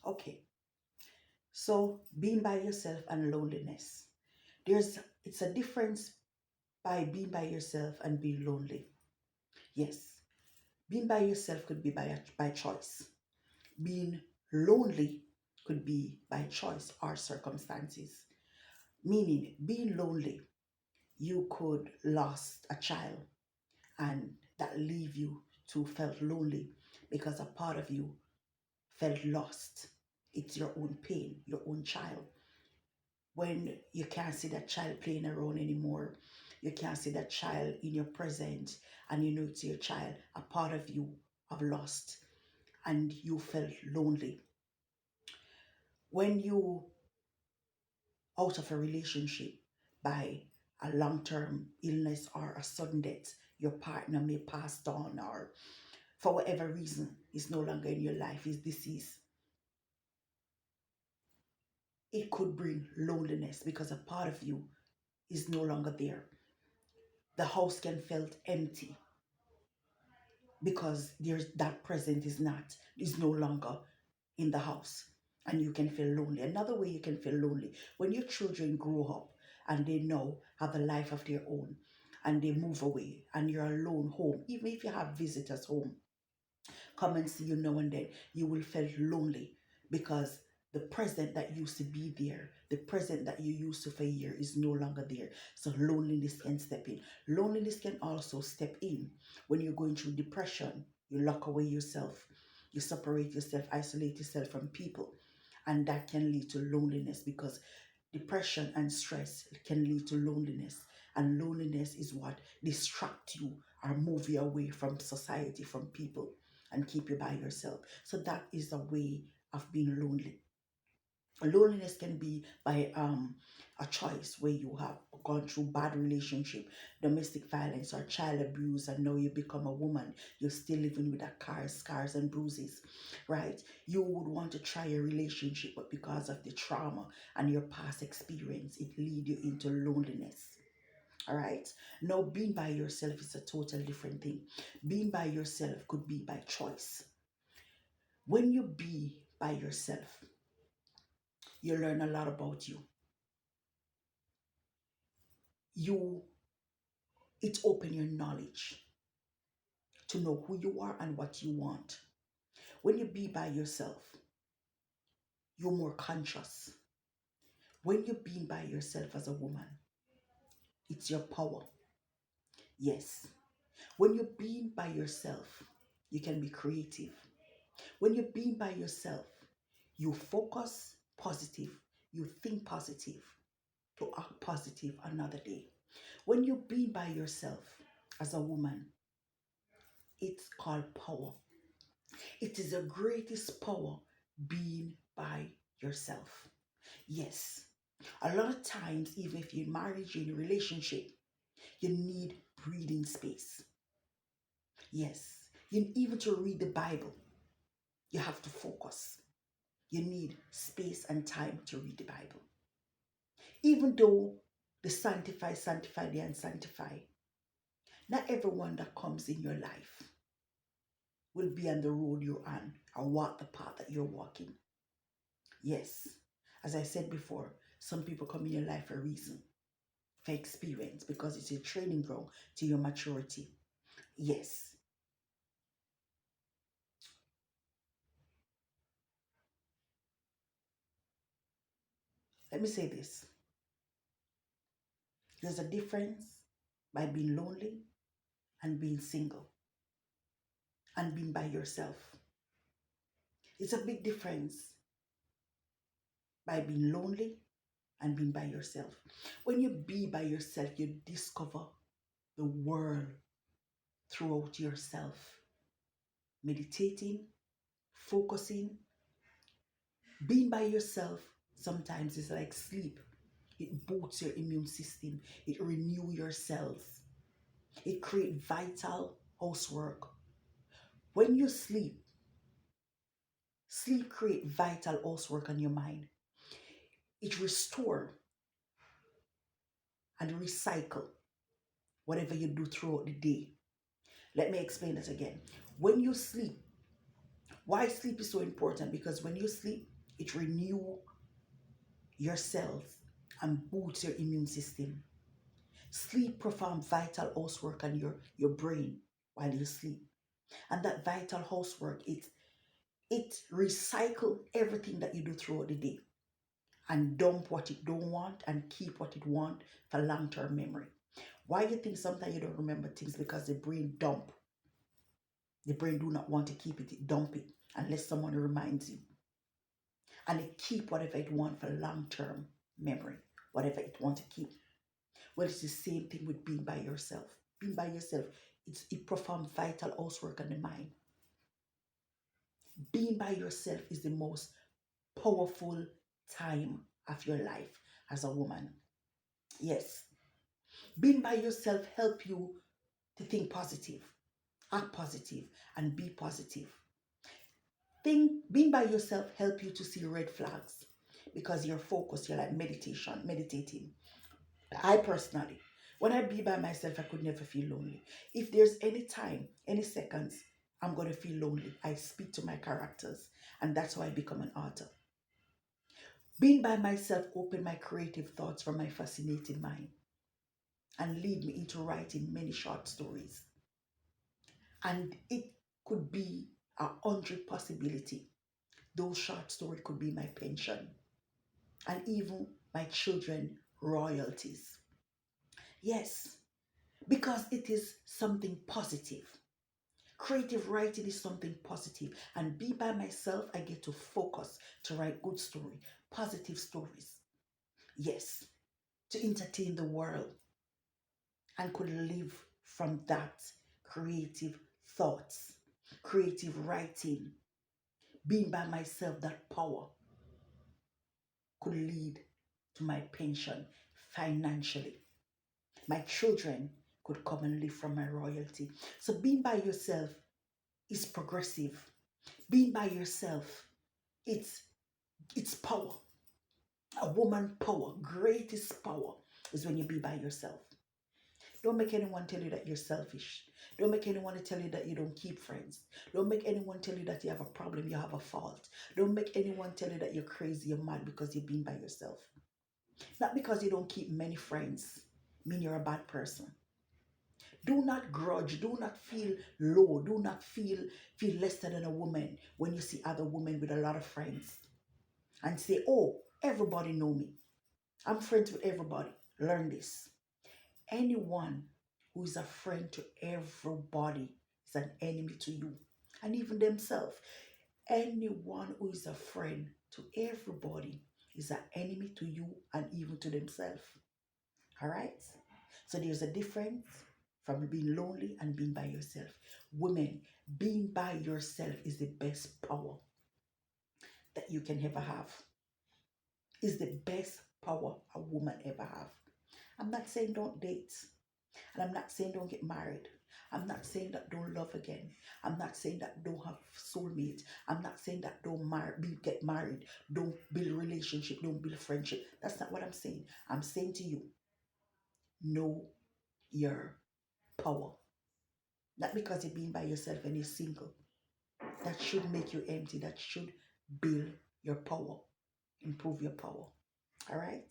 Okay, so being by yourself and loneliness. There's it's a difference by being by yourself and being lonely. Yes, being by yourself could be by choice. Being lonely could be by choice or circumstances. Meaning, being lonely, you could lost a child and that leave you to felt lonely because a part of you felt lost. It's your own pain, your own child. When you can't see that child playing around anymore, you can't see that child in your present, and you know it's your child, a part of you have lost and you felt lonely. When you out of a relationship by a long-term illness or a sudden death, your partner may pass on or for whatever reason is no longer in your life, is deceased, it could bring loneliness because a part of you is no longer there. The house can feel empty because there's that present is no longer in the house, and you can feel lonely. Another way you can feel lonely, when your children grow up and they now have a life of their own and they move away and you're alone home, even if you have visitors home come and see you now and then, you will feel lonely because the present that used to be there, the present that you used to for a year is no longer there. So loneliness can step in. Loneliness can also step in when you're going through depression. You lock away yourself, you separate yourself, isolate yourself from people, and that can lead to loneliness because depression and stress can lead to loneliness. And loneliness is what distract you or move you away from society, from people, and keep you by yourself. So that is a way of being lonely. Loneliness can be by a choice where you have gone through bad relationship, domestic violence or child abuse, and now you become a woman. You're still living with scars and bruises, right? You would want to try a relationship, but because of the trauma and your past experience, it lead you into loneliness. All right. Now, being by yourself is a total different thing. Being by yourself could be by choice. When you be by yourself, you learn a lot about you. You it open your knowledge to know who you are and what you want. When you be by yourself, you're more conscious. When you're being by yourself as a woman, it's your power. Yes. When you're being by yourself, you can be creative. When you're being by yourself, you focus positive, you think positive to act positive another day. When you're being by yourself as a woman, it's called power. It is the greatest power being by yourself. Yes. A lot of times, even if you're in marriage, you're in a relationship, you need breathing space. Yes. You even to read the Bible, you have to focus. You need space and time to read the Bible. Even though the sanctify the unsanctified, not everyone that comes in your life will be on the road you're on or walk the path that you're walking. Yes, as I said before, some people come in your life for a reason, for experience, because it's a training ground to your maturity. Yes, let me say this. There's a difference by being lonely and being single and being by yourself. It's a big difference by being lonely and being by yourself. When you be by yourself, you discover the world throughout yourself. Meditating, focusing, being by yourself sometimes is like sleep. It boosts your immune system. It renew your cells. It create vital housework. When you sleep, sleep create vital housework on your mind. It restore and recycle whatever you do throughout the day. Let me explain it again. When you sleep, why sleep is so important? Because when you sleep, It renews your cells and boosts your immune system. Sleep performs vital housework on your brain while you sleep. And that vital housework, it recycle everything that you do throughout the day and dump what it don't want and keep what it want for long-term memory. Why you think sometimes you don't remember things? Because the brain dump. The brain do not want to keep it, it dump it unless someone reminds you. And it keep whatever it want for long-term memory, whatever it want to keep. Well, it's the same thing with being by yourself. Being by yourself, it performs vital housework on the mind. Being by yourself is the most powerful time of your life as a woman. Yes, being by yourself help you to think positive, act positive, and be positive. Being by yourself help you to see red flags because you're focused, you're like meditating. I personally, when I be by myself, I could never feel lonely. If there's any time, any seconds, I'm going to feel lonely, I speak to my characters, and that's why I become an author. Being by myself opened my creative thoughts from my fascinating mind and lead me into writing many short stories. And it could be 100 possibility. Those short stories could be my pension and even my children royalties. Yes, because it is something positive. Creative writing is something positive, and be by myself, I get to focus to write good story, positive stories. Yes, to entertain the world and could live from that creative thoughts, creative writing. Being by myself, that power could lead to my pension financially. My children could come and live from my royalty. So being by yourself is progressive. Being by yourself, it's power. A woman power, greatest power is when you be by yourself. Don't make anyone tell you that you're selfish. Don't make anyone tell you that you don't keep friends. Don't make anyone tell you that you have a problem, you have a fault. Don't make anyone tell you that you're crazy, you're mad because you've been by yourself. Not because you don't keep many friends, mean you're a bad person. Do not grudge, do not feel low, do not feel less than a woman when you see other women with a lot of friends and say, oh, everybody know me. I'm friends with everybody. Learn this. Anyone who is a friend to everybody is an enemy to you and even themselves. Anyone who is a friend to everybody is an enemy to you and even to themselves. All right? So there's a difference from being lonely and being by yourself. Women, being by yourself is the best power that you can ever have. Is the best power a woman ever have. I'm not saying don't date. And I'm not saying don't get married. I'm not saying that don't love again. I'm not saying that don't have soulmate. I'm not saying that don't get married. Don't build relationship. Don't build friendship. That's not what I'm saying. I'm saying to you, know your power. Not because you're being by yourself and you're single. That should make you empty. That should build your power. Improve your power. All right?